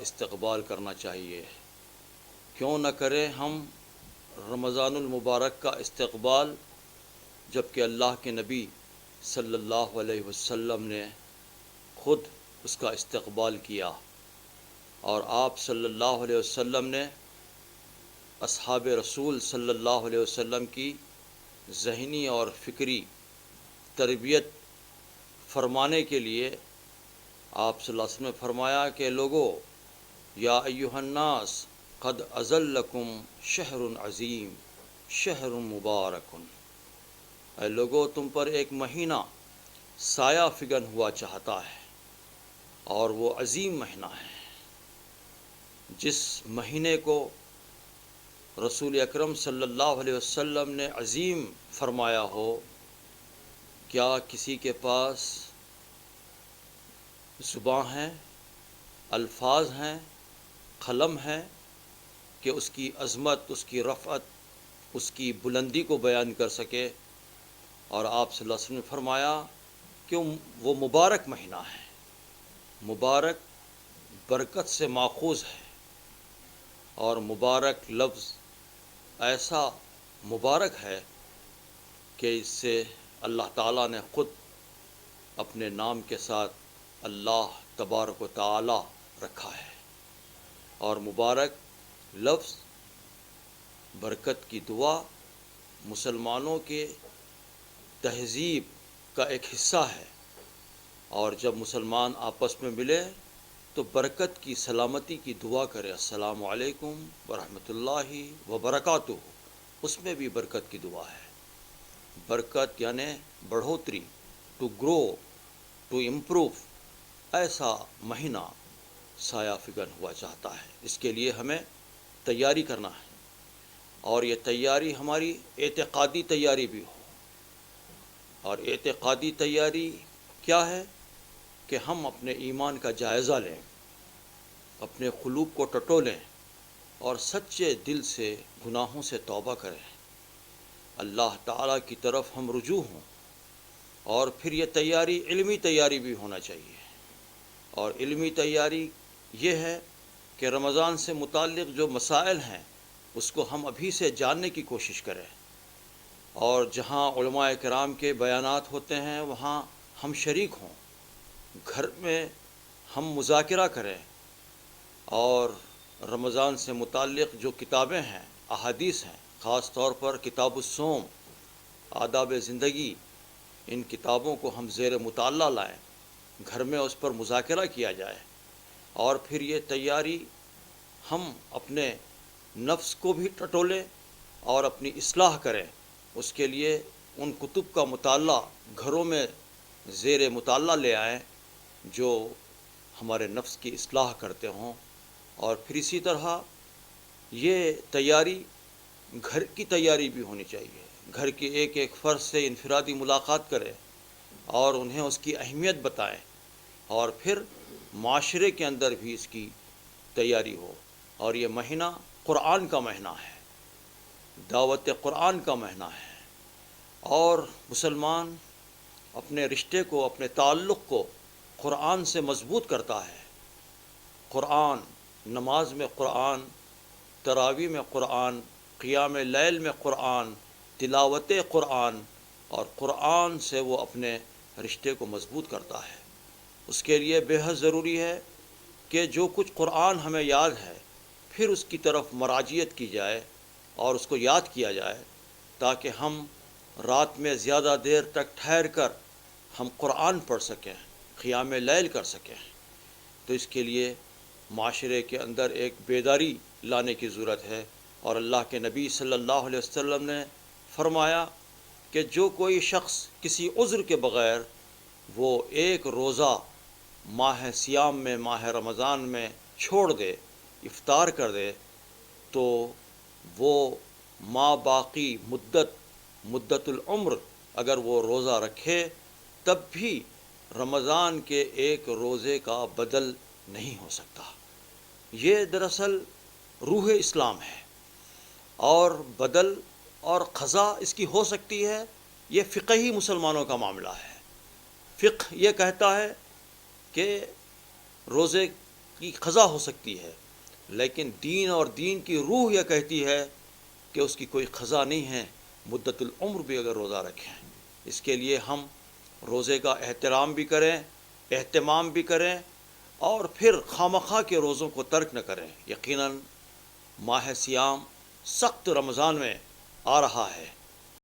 استقبال کرنا چاہیے۔ کیوں نہ کریں ہم رمضان المبارک کا استقبال، جب کہ اللہ کے نبی صلی اللہ علیہ وسلم نے خود اس کا استقبال کیا، اور آپ صلی اللہ علیہ وسلم نے اصحاب رسول صلی اللہ علیہ وسلم کی ذہنی اور فکری تربیت فرمانے کے لیے آپ صلی اللہ علیہ وسلم نے فرمایا کہ لوگو، یا ایھا الناس قد اظلکم شہر عظیم شہر مبارک، اے لوگو تم پر ایک مہینہ سایہ فگن ہوا چاہتا ہے، اور وہ عظیم مہینہ ہے۔ جس مہینے کو رسول اکرم صلی اللہ علیہ وسلم نے عظیم فرمایا ہو، کیا کسی کے پاس زباں ہے، الفاظ ہیں، قلم ہے کہ اس کی عظمت، اس کی رفعت، اس کی بلندی کو بیان کر سکے؟ اور آپ صلی اللہ علیہ وسلم نے فرمایا کہ وہ مبارک مہینہ ہے۔ مبارک برکت سے ماخوذ ہے، اور مبارک لفظ ایسا مبارک ہے کہ اس سے اللہ تعالیٰ نے خود اپنے نام کے ساتھ اللہ تبارک و تعالی رکھا ہے۔ اور مبارک لفظ، برکت کی دعا مسلمانوں کے تہذیب کا ایک حصہ ہے، اور جب مسلمان آپس میں ملے تو برکت کی، سلامتی کی دعا کرے، السلام علیکم ورحمۃ اللہ وبرکاتہ، اس میں بھی برکت کی دعا ہے۔ برکت یعنی بڑھوتری، ٹو گرو، ٹو امپروو، ایسا مہینہ سایہ فگن ہوا چاہتا ہے۔ اس کے لیے ہمیں تیاری کرنا ہے، اور یہ تیاری ہماری اعتقادی تیاری بھی ہو۔ اور اعتقادی تیاری کیا ہے؟ کہ ہم اپنے ایمان کا جائزہ لیں، اپنے قلوب کو ٹٹولیں، اور سچے دل سے گناہوں سے توبہ کریں، اللہ تعالیٰ کی طرف ہم رجوع ہوں۔ اور پھر یہ تیاری علمی تیاری بھی ہونا چاہیے، اور علمی تیاری یہ ہے کہ رمضان سے متعلق جو مسائل ہیں اس کو ہم ابھی سے جاننے کی کوشش کریں، اور جہاں علماء کرام کے بیانات ہوتے ہیں وہاں ہم شریک ہوں، گھر میں ہم مذاکرہ کریں، اور رمضان سے متعلق جو کتابیں ہیں، احادیث ہیں، خاص طور پر کتاب الصوم، آداب زندگی، ان کتابوں کو ہم زیر مطالعہ لائیں، گھر میں اس پر مذاکرہ کیا جائے، اور پھر یہ تیاری ہم اپنے نفس کو بھی ٹٹولیں اور اپنی اصلاح کریں۔ اس کے لیے ان کتب کا مطالعہ گھروں میں زیر مطالعہ لے آئیں جو ہمارے نفس کی اصلاح کرتے ہوں۔ اور پھر اسی طرح یہ تیاری گھر کی تیاری بھی ہونی چاہیے، گھر کے ایک ایک فرد سے انفرادی ملاقات کریں اور انہیں اس کی اہمیت بتائیں، اور پھر معاشرے کے اندر بھی اس کی تیاری ہو۔ اور یہ مہینہ قرآن کا مہینہ ہے، دعوت قرآن کا مہینہ ہے، اور مسلمان اپنے رشتے کو، اپنے تعلق کو قرآن سے مضبوط کرتا ہے۔ قرآن، نماز میں قرآن، تراویح میں قرآن، قیام لیل میں قرآن، تلاوت قرآن، اور قرآن سے وہ اپنے رشتے کو مضبوط کرتا ہے۔ اس کے لیے بے حد ضروری ہے کہ جو کچھ قرآن ہمیں یاد ہے پھر اس کی طرف مراجعت کی جائے اور اس کو یاد کیا جائے، تاکہ ہم رات میں زیادہ دیر تک ٹھہر کر ہم قرآن پڑھ سکیں، قیام لیل کر سکیں۔ تو اس کے لیے معاشرے کے اندر ایک بیداری لانے کی ضرورت ہے، اور اللہ کے نبی صلی اللہ علیہ وسلم نے فرمایا کہ جو کوئی شخص کسی عذر کے بغیر وہ ایک روزہ ماہ سیام میں، ماہ رمضان میں چھوڑ دے، افطار کر دے، تو وہ ما باقی مدت العمر اگر وہ روزہ رکھے تب بھی رمضان کے ایک روزے کا بدل نہیں ہو سکتا۔ یہ دراصل روح اسلام ہے، اور بدل اور قضا اس کی ہو سکتی ہے، یہ فقہی مسلمانوں کا معاملہ ہے۔ فقہ یہ کہتا ہے کہ روزے کی قضا ہو سکتی ہے، لیکن دین اور دین کی روح یہ کہتی ہے کہ اس کی کوئی قضا نہیں ہے، مدت العمر بھی اگر روزہ رکھیں۔ اس کے لیے ہم روزے کا احترام بھی کریں، اہتمام بھی کریں، اور پھر خواہ کے روزوں کو ترک نہ کریں۔ یقیناً ماہ سیام سخت رمضان میں آ رہا ہے،